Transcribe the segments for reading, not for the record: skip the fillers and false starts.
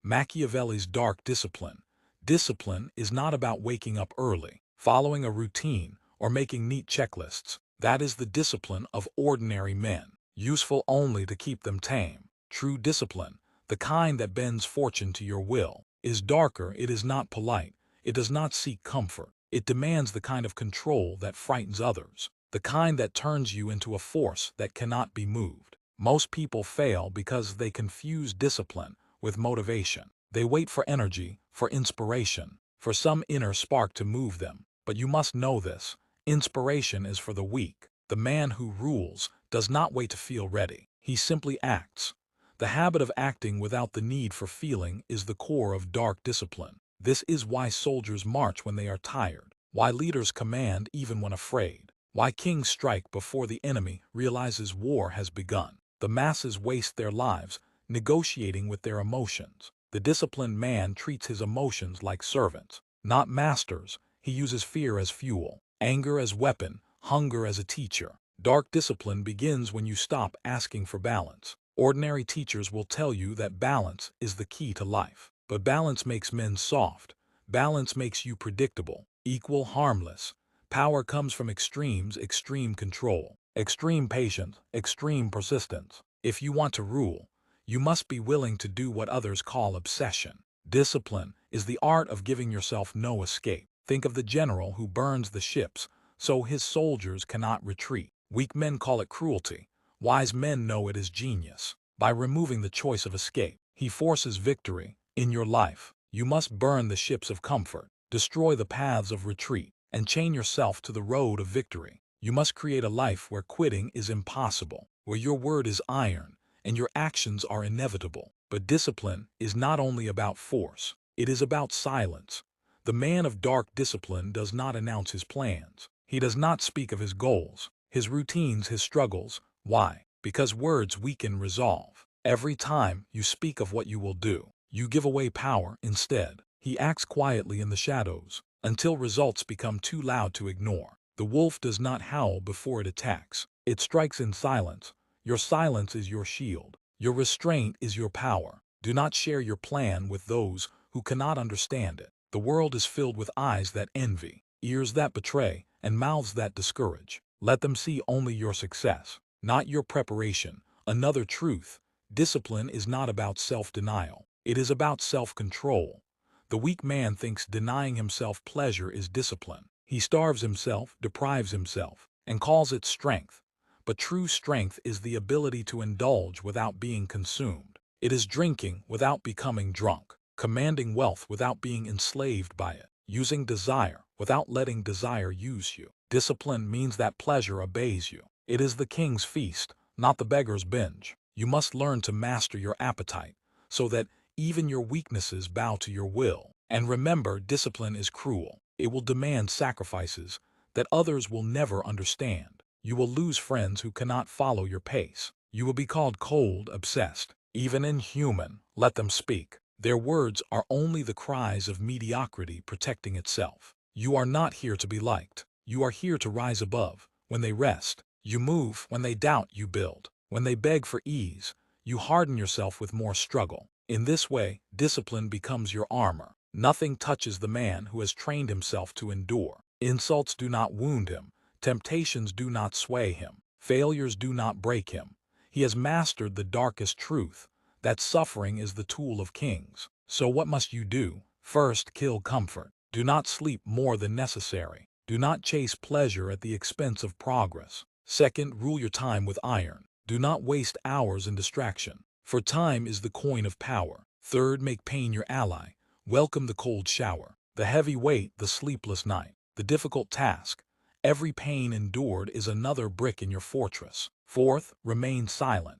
Machiavelli's dark discipline. Discipline is not about waking up early, following a routine, or making neat checklists. That is the discipline of ordinary men, useful only to keep them tame. True discipline, the kind that bends fortune to your will, is darker. It is not polite. It does not seek comfort. It demands the kind of control that frightens others, the kind that turns you into a force that cannot be moved. Most people fail because they confuse discipline with motivation. They wait for energy, for inspiration, for some inner spark to move them. But you must know this: inspiration is for the weak. The man who rules does not wait to feel ready. He simply acts. The habit of acting without the need for feeling is the core of dark discipline. This is why soldiers march when they are tired, why leaders command even when afraid, why kings strike before the enemy realizes war has begun. The masses waste their lives negotiating with their emotions. The disciplined man treats his emotions like servants, not masters. He uses fear as fuel, anger as weapon, hunger as a teacher. Dark discipline begins when you stop asking for balance. Ordinary teachers will tell you that balance is the key to life. But balance makes men soft. Balance makes you predictable, equal, harmless. Power comes from extremes: extreme control, extreme patience, extreme persistence. If you want to rule, you must be willing to do what others call obsession. Discipline is the art of giving yourself no escape. Think of the general who burns the ships so his soldiers cannot retreat. Weak men call it cruelty. Wise men know it is genius. By removing the choice of escape, he forces victory. In your life, you must burn the ships of comfort, destroy the paths of retreat, and chain yourself to the road of victory. You must create a life where quitting is impossible, where your word is iron, and your actions are inevitable. But discipline is not only about force, it is about silence. The man of dark discipline does not announce his plans. He does not speak of his goals, his routines, his struggles. Why? Because words weaken resolve. Every time you speak of what you will do, you give away power instead. He acts quietly in the shadows until results become too loud to ignore. The wolf does not howl before it attacks. It strikes in silence. Your silence is your shield. Your restraint is your power. Do not share your plan with those who cannot understand it. The world is filled with eyes that envy, ears that betray, and mouths that discourage. Let them see only your success, not your preparation. Another truth: discipline is not about self-denial. It is about self-control. The weak man thinks denying himself pleasure is discipline. He starves himself, deprives himself, and calls it strength. But true strength is the ability to indulge without being consumed. It is drinking without becoming drunk, commanding wealth without being enslaved by it, using desire without letting desire use you. Discipline means that pleasure obeys you. It is the king's feast, not the beggar's binge. You must learn to master your appetite, so that even your weaknesses bow to your will. And remember, discipline is cruel. It will demand sacrifices that others will never understand. You will lose friends who cannot follow your pace. You will be called cold, obsessed, even inhuman. Let them speak. Their words are only the cries of mediocrity protecting itself. You are not here to be liked. You are here to rise above. When they rest, you move. When they doubt, you build. When they beg for ease, you harden yourself with more struggle. In this way, discipline becomes your armor. Nothing touches the man who has trained himself to endure. Insults do not wound him. Temptations do not sway him. Failures do not break him. He has mastered the darkest truth, that suffering is the tool of kings. So what must you do? First, kill comfort. Do not sleep more than necessary. Do not chase pleasure at the expense of progress. Second, rule your time with iron. Do not waste hours in distraction, for time is the coin of power. Third, make pain your ally. Welcome the cold shower, the heavy weight, the sleepless night, the difficult task. Every pain endured is another brick in your fortress. Fourth, remain silent.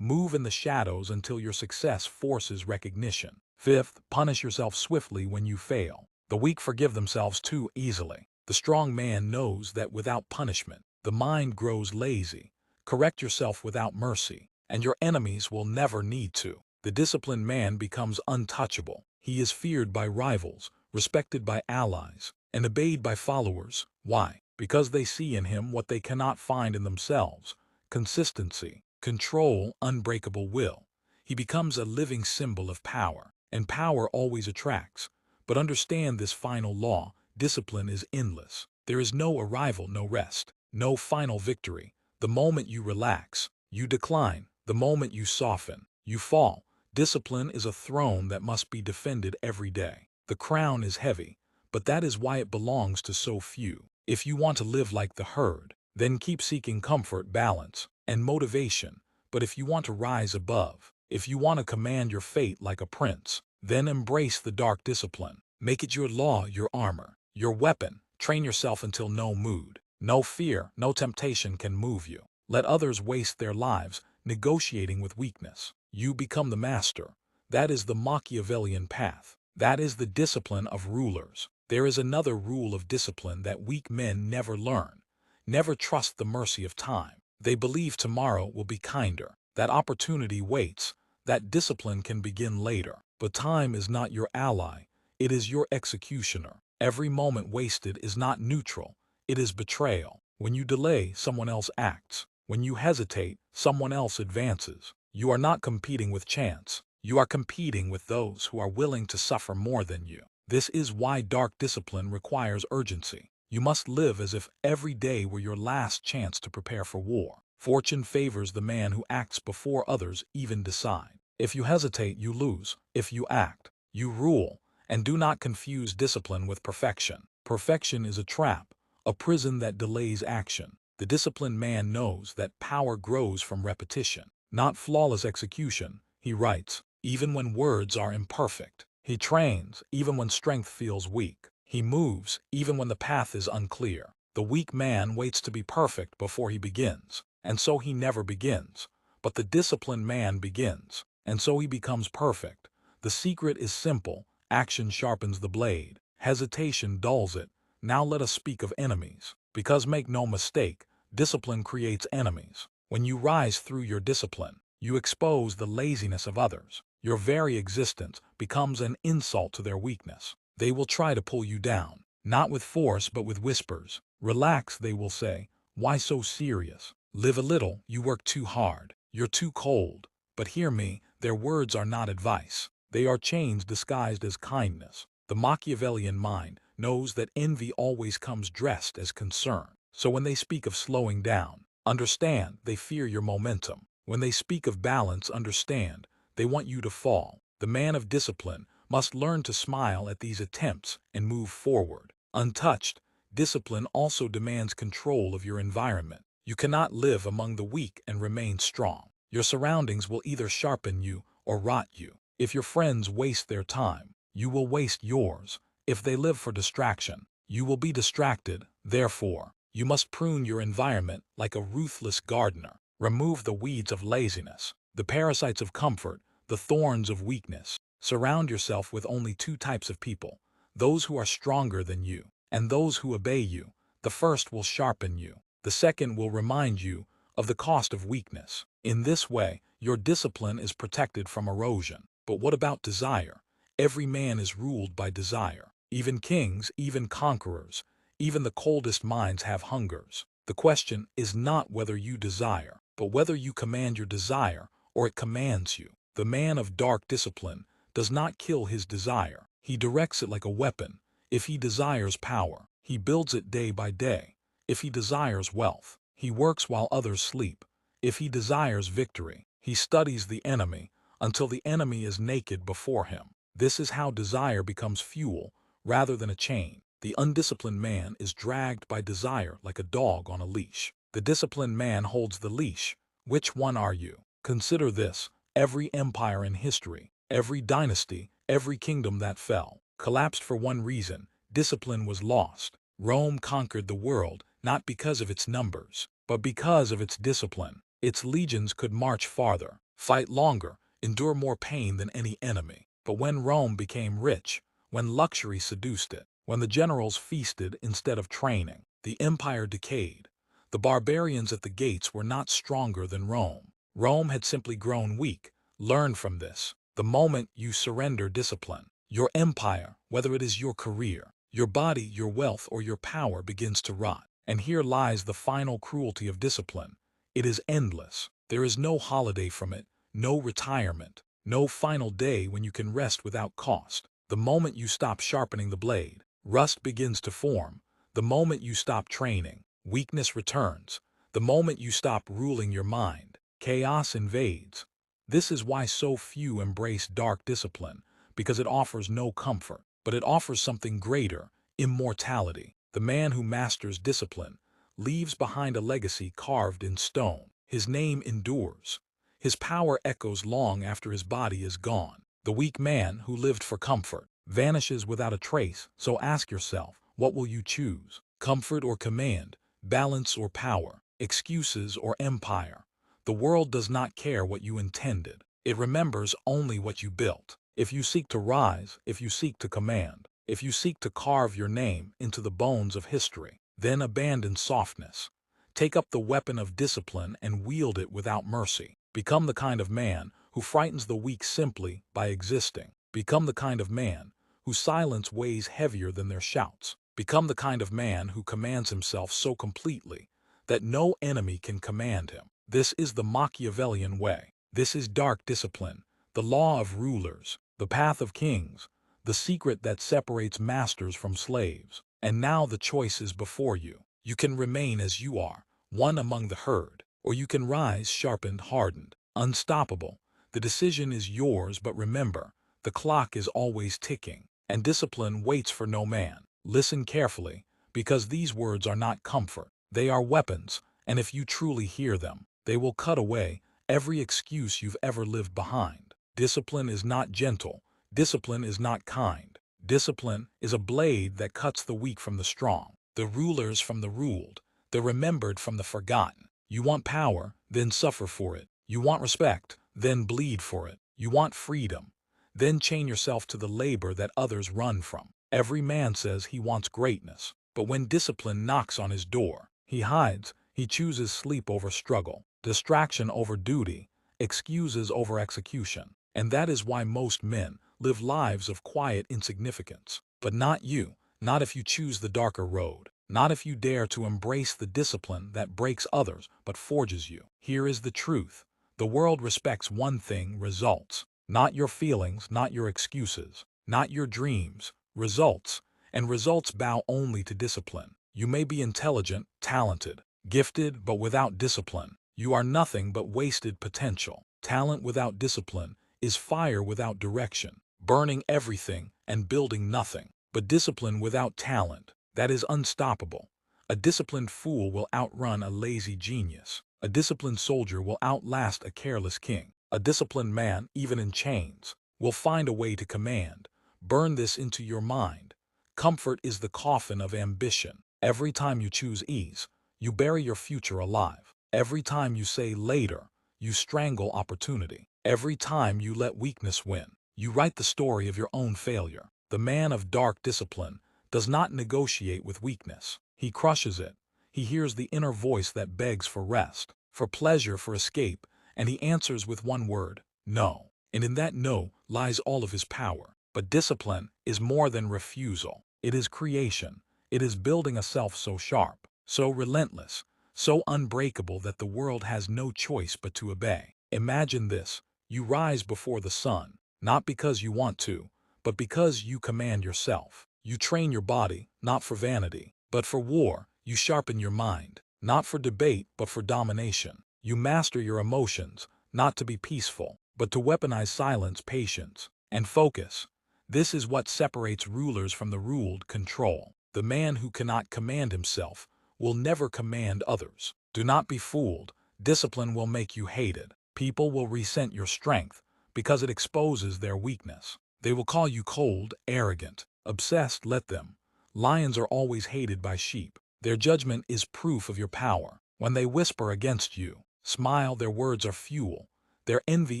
Move in the shadows until your success forces recognition. Fifth, punish yourself swiftly when you fail. The weak forgive themselves too easily. The strong man knows that without punishment, the mind grows lazy. Correct yourself without mercy, and your enemies will never need to. The disciplined man becomes untouchable. He is feared by rivals, respected by allies, and obeyed by followers. Why? Because they see in him what they cannot find in themselves: consistency, control, unbreakable will. He becomes a living symbol of power. and power always attracts. But understand this final law: discipline is endless. There is no arrival, no rest, no final victory. The moment you relax, you decline. The moment you soften, you fall. Discipline is a throne that must be defended every day. The crown is heavy, but that is why it belongs to so few. If you want to live like the herd, then keep seeking comfort, balance, and motivation. But if you want to rise above, if you want to command your fate like a prince, then embrace the dark discipline. Make it your law, your armor, your weapon. Train yourself until no mood, no fear, no temptation can move you. Let others waste their lives negotiating with weakness. You become the master. That is the Machiavellian path. That is the discipline of rulers. There is another rule of discipline that weak men never learn. Never trust the mercy of time. They believe tomorrow will be kinder, that opportunity waits, that discipline can begin later. But time is not your ally, it is your executioner. Every moment wasted is not neutral, it is betrayal. When you delay, someone else acts. When you hesitate, someone else advances. You are not competing with chance. You are competing with those who are willing to suffer more than you. This is why dark discipline requires urgency. You must live as if every day were your last chance to prepare for war. Fortune favors the man who acts before others even decide. If you hesitate, you lose. If you act, you rule. And do not confuse discipline with perfection. Perfection is a trap, a prison that delays action. The disciplined man knows that power grows from repetition, not flawless execution. He writes, even when words are imperfect. He trains, even when strength feels weak. He moves, even when the path is unclear. The weak man waits to be perfect before he begins, and so he never begins. But the disciplined man begins, and so he becomes perfect. The secret is simple. Action sharpens the blade. Hesitation dulls it. Now let us speak of enemies. Because make no mistake, discipline creates enemies. When you rise through your discipline, you expose the laziness of others. Your very existence becomes an insult to their weakness. They will try to pull you down, not with force but with whispers. Relax, they will say. Why so serious? Live a little, you work too hard. You're too cold. But hear me, their words are not advice. They are chains disguised as kindness. The Machiavellian mind knows that envy always comes dressed as concern. So when they speak of slowing down, understand they fear your momentum. When they speak of balance, understand they want you to fall. The man of discipline must learn to smile at these attempts and move forward. Untouched, discipline also demands control of your environment. You cannot live among the weak and remain strong. Your surroundings will either sharpen you or rot you. If your friends waste their time, you will waste yours. If they live for distraction, you will be distracted. Therefore, you must prune your environment like a ruthless gardener. Remove the weeds of laziness, the parasites of comfort, the thorns of weakness. Surround yourself with only two types of people: those who are stronger than you, and those who obey you. The first will sharpen you. The second will remind you of the cost of weakness. In this way, your discipline is protected from erosion. But what about desire? Every man is ruled by desire. Even kings, even conquerors, even the coldest minds have hungers. The question is not whether you desire, but whether you command your desire or it commands you. The man of dark discipline does not kill his desire. He directs it like a weapon. If he desires power, he builds it day by day. If he desires wealth, he works while others sleep. If he desires victory, he studies the enemy until the enemy is naked before him. This is how desire becomes fuel rather than a chain. The undisciplined man is dragged by desire like a dog on a leash. The disciplined man holds the leash. Which one are you? Consider this. Every empire in history, every dynasty, every kingdom that fell, collapsed for one reason: discipline was lost. Rome conquered the world not because of its numbers, but because of its discipline. Its legions could march farther, fight longer, endure more pain than any enemy. But when Rome became rich, when luxury seduced it, when the generals feasted instead of training, the empire decayed. The barbarians at the gates were not stronger than Rome. Rome had simply grown weak. Learn from this. The moment you surrender discipline, your empire, whether it is your career, your body, your wealth, or your power, begins to rot. And here lies the final cruelty of discipline. It is endless. There is no holiday from it, no retirement. No final day when you can rest without cost. The moment you stop sharpening the blade, rust begins to form. The moment you stop training, weakness returns. The moment you stop ruling your mind, chaos invades. This is why so few embrace dark discipline, because it offers no comfort, but it offers something greater: immortality. The man who masters discipline leaves behind a legacy carved in stone. His name endures. His power echoes long after his body is gone. The weak man who lived for comfort vanishes without a trace, so ask yourself, what will you choose? Comfort or command? Balance or power? Excuses or empire? The world does not care what you intended. It remembers only what you built. If you seek to rise, if you seek to command, if you seek to carve your name into the bones of history, then abandon softness. Take up the weapon of discipline and wield it without mercy. Become the kind of man who frightens the weak simply by existing. Become the kind of man whose silence weighs heavier than their shouts. Become the kind of man who commands himself so completely that no enemy can command him. This is the Machiavellian way. This is dark discipline, the law of rulers, the path of kings, the secret that separates masters from slaves. And now the choice is before you. You can remain as you are, one among the herd, or you can rise sharpened, hardened, unstoppable. The decision is yours, but remember, the clock is always ticking, and discipline waits for no man. Listen carefully, because these words are not comfort. They are weapons, and if you truly hear them, they will cut away every excuse you've ever lived behind. Discipline is not gentle. Discipline is not kind. Discipline is a blade that cuts the weak from the strong, the rulers from the ruled, the remembered from the forgotten. You want power, then suffer for it. You want respect, then bleed for it. You want freedom, then chain yourself to the labor that others run from. Every man says he wants greatness, but when discipline knocks on his door, he hides. He chooses sleep over struggle, distraction over duty, excuses over execution. And that is why most men live lives of quiet insignificance. But not you, not if you choose the darker road. Not if you dare to embrace the discipline that breaks others but forges you. Here is the truth. The world respects one thing: results. Not your feelings, not your excuses, not your dreams. Results. And results bow only to discipline. You may be intelligent, talented, gifted, but without discipline, you are nothing but wasted potential. Talent without discipline is fire without direction, burning everything and building nothing. But discipline without talent, that is unstoppable. A disciplined fool will outrun a lazy genius. A disciplined soldier will outlast a careless king. A disciplined man, even in chains, will find a way to command. Burn this into your mind. Comfort is the coffin of ambition. Every time you choose ease, you bury your future alive. Every time you say later, you strangle opportunity. Every time you let weakness win, you write the story of your own failure. The man of dark discipline does not negotiate with weakness. He crushes it. He hears the inner voice that begs for rest, for pleasure, for escape, and he answers with one word: no. And in that no lies all of his power. But discipline is more than refusal. It is creation. It is building a self so sharp, so relentless, so unbreakable that the world has no choice but to obey. Imagine this: you rise before the sun, not because you want to, but because you command yourself. You train your body, not for vanity, but for war. You sharpen your mind, not for debate, but for domination. You master your emotions, not to be peaceful, but to weaponize silence, patience, and focus. This is what separates rulers from the ruled: control. The man who cannot command himself will never command others. Do not be fooled. Discipline will make you hated. People will resent your strength because it exposes their weakness. They will call you cold, arrogant, obsessed. Let them. Lions are always hated by sheep. Their judgment is proof of your power. When they whisper against you, smile. Their words are fuel. Their envy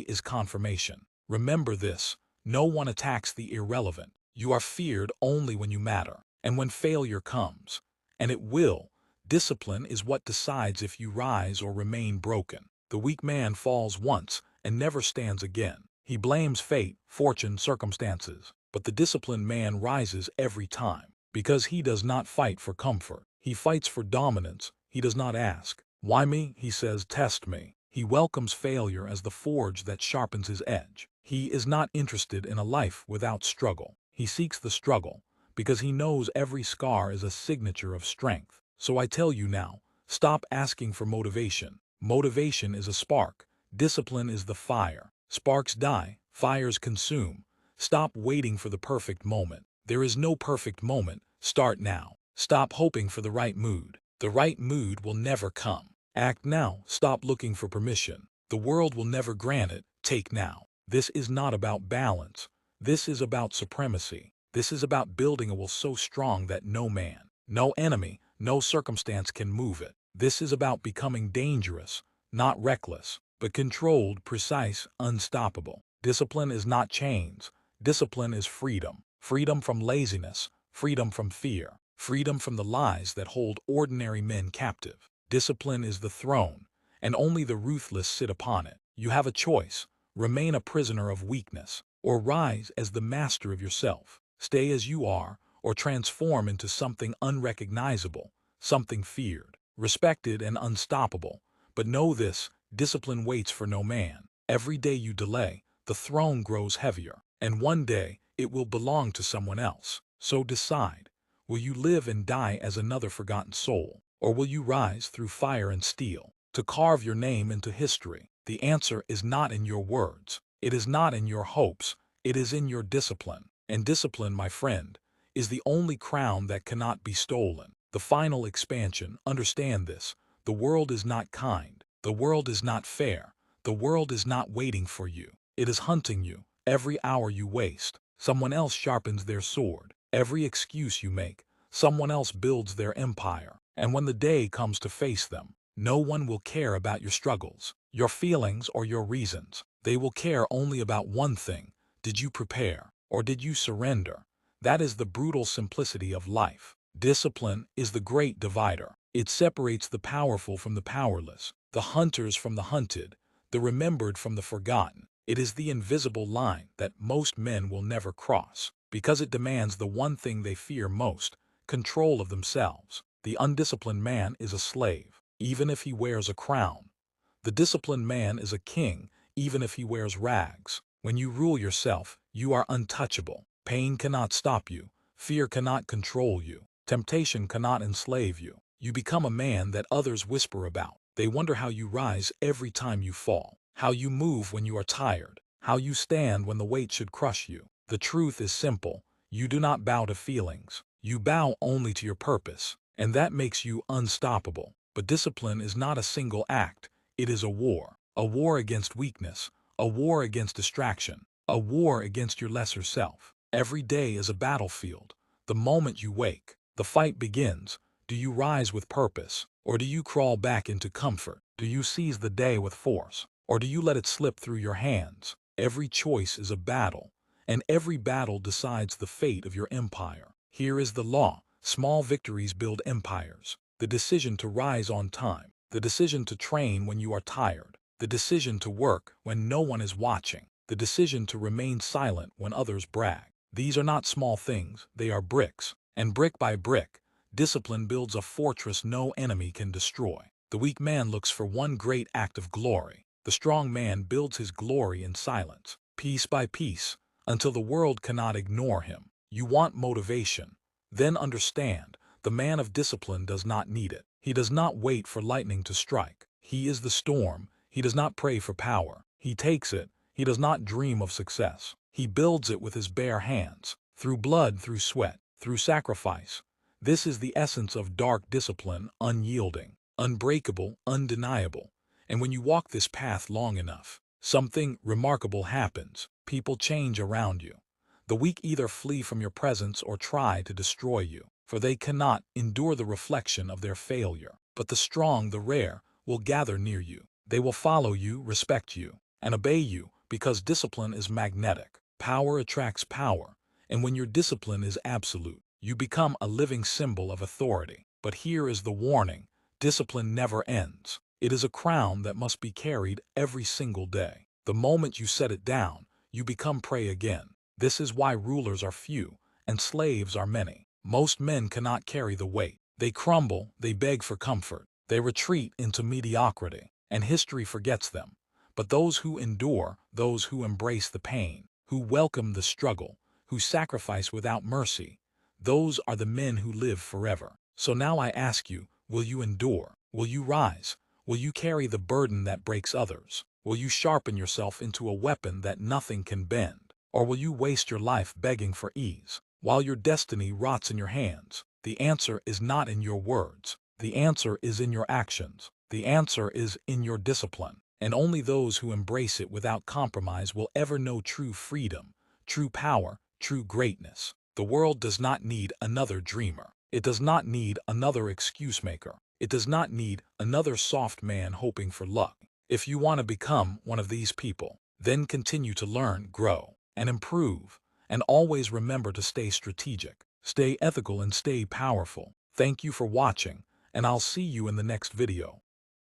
is confirmation. Remember this: no one attacks the irrelevant. You are feared only when you matter, and when failure comes. And it will. Discipline is what decides if you rise or remain broken. The weak man falls once and never stands again. He blames fate, fortune, circumstances. But the disciplined man rises every time, because he does not fight for comfort. He fights for dominance. He does not ask, "Why me?" He says, "Test me." He welcomes failure as the forge that sharpens his edge. He is not interested in a life without struggle. He seeks the struggle because he knows every scar is a signature of strength. So I tell you now, stop asking for motivation. Motivation is a spark. Discipline is the fire. Sparks die, fires consume. Stop waiting for the perfect moment. There is no perfect moment. Start now. Stop hoping for the right mood. The right mood will never come. Act now. Stop looking for permission. The world will never grant it. Take now. This is not about balance. This is about supremacy. This is about building a will so strong that no man, no enemy, no circumstance can move it. This is about becoming dangerous, not reckless, but controlled, precise, unstoppable. Discipline is not chains. Discipline is freedom. Freedom from laziness, freedom from fear, freedom from the lies that hold ordinary men captive. Discipline is the throne, and only the ruthless sit upon it. You have a choice. Remain a prisoner of weakness, or rise as the master of yourself. Stay as you are, or transform into something unrecognizable, something feared, respected, and unstoppable. But know this, discipline waits for no man. Every day you delay, the throne grows heavier, and one day it will belong to someone else. So decide, will you live and die as another forgotten soul, or will you rise through fire and steel, to carve your name into history? The answer is not in your words. It is not in your hopes. It is in your discipline. And discipline, my friend, is the only crown that cannot be stolen. The final expansion, understand this. The world is not kind. The world is not fair. The world is not waiting for you. It is hunting you. Every hour you waste, someone else sharpens their sword. Every excuse you make, someone else builds their empire. And when the day comes to face them, no one will care about your struggles, your feelings, or your reasons. They will care only about one thing. Did you prepare, or did you surrender? That is the brutal simplicity of life. Discipline is the great divider. It separates the powerful from the powerless, the hunters from the hunted, the remembered from the forgotten. It is the invisible line that most men will never cross, because it demands the one thing they fear most, control of themselves. The undisciplined man is a slave, even if he wears a crown. The disciplined man is a king, even if he wears rags. When you rule yourself, you are untouchable. Pain cannot stop you. Fear cannot control you. Temptation cannot enslave you. You become a man that others whisper about. They wonder how you rise every time you fall, how you move when you are tired, how you stand when the weight should crush you. The truth is simple. You do not bow to feelings. You bow only to your purpose, and that makes you unstoppable. But discipline is not a single act. It is a war against weakness, a war against distraction, a war against your lesser self. Every day is a battlefield. The moment you wake, the fight begins. Do you rise with purpose, or do you crawl back into comfort? Do you seize the day with force, or do you let it slip through your hands? Every choice is a battle, and every battle decides the fate of your empire. Here is the law. Small victories build empires. The decision to rise on time, the decision to train when you are tired, the decision to work when no one is watching, the decision to remain silent when others brag. These are not small things, they are bricks. And brick by brick, discipline builds a fortress no enemy can destroy. The weak man looks for one great act of glory. The strong man builds his glory in silence, piece by piece, until the world cannot ignore him. You want motivation? Then understand, the man of discipline does not need it. He does not wait for lightning to strike. He is the storm. He does not pray for power. He takes it. He does not dream of success. He builds it with his bare hands, through blood, through sweat, through sacrifice. This is the essence of dark discipline, unyielding, unbreakable, undeniable. And when you walk this path long enough, something remarkable happens. People change around you. The weak either flee from your presence or try to destroy you, for they cannot endure the reflection of their failure. But the strong, the rare, will gather near you. They will follow you, respect you, and obey you, because discipline is magnetic. Power attracts power, and when your discipline is absolute, you become a living symbol of authority. But here is the warning: discipline never ends. It is a crown that must be carried every single day. The moment you set it down, you become prey again. This is why rulers are few and slaves are many. Most men cannot carry the weight. They crumble, they beg for comfort, they retreat into mediocrity, and history forgets them. But those who endure, those who embrace the pain, who welcome the struggle, who sacrifice without mercy, those are the men who live forever. So now I ask you, will you endure? Will you rise? Will you carry the burden that breaks others? Will you sharpen yourself into a weapon that nothing can bend? Or will you waste your life begging for ease, while your destiny rots in your hands? The answer is not in your words. The answer is in your actions. The answer is in your discipline. And only those who embrace it without compromise will ever know true freedom, true power, true greatness. The world does not need another dreamer. It does not need another excuse maker. It does not need another soft man hoping for luck. If you want to become one of these people, then continue to learn, grow, and improve. And always remember to stay strategic, stay ethical, and stay powerful. Thank you for watching, and I'll see you in the next video.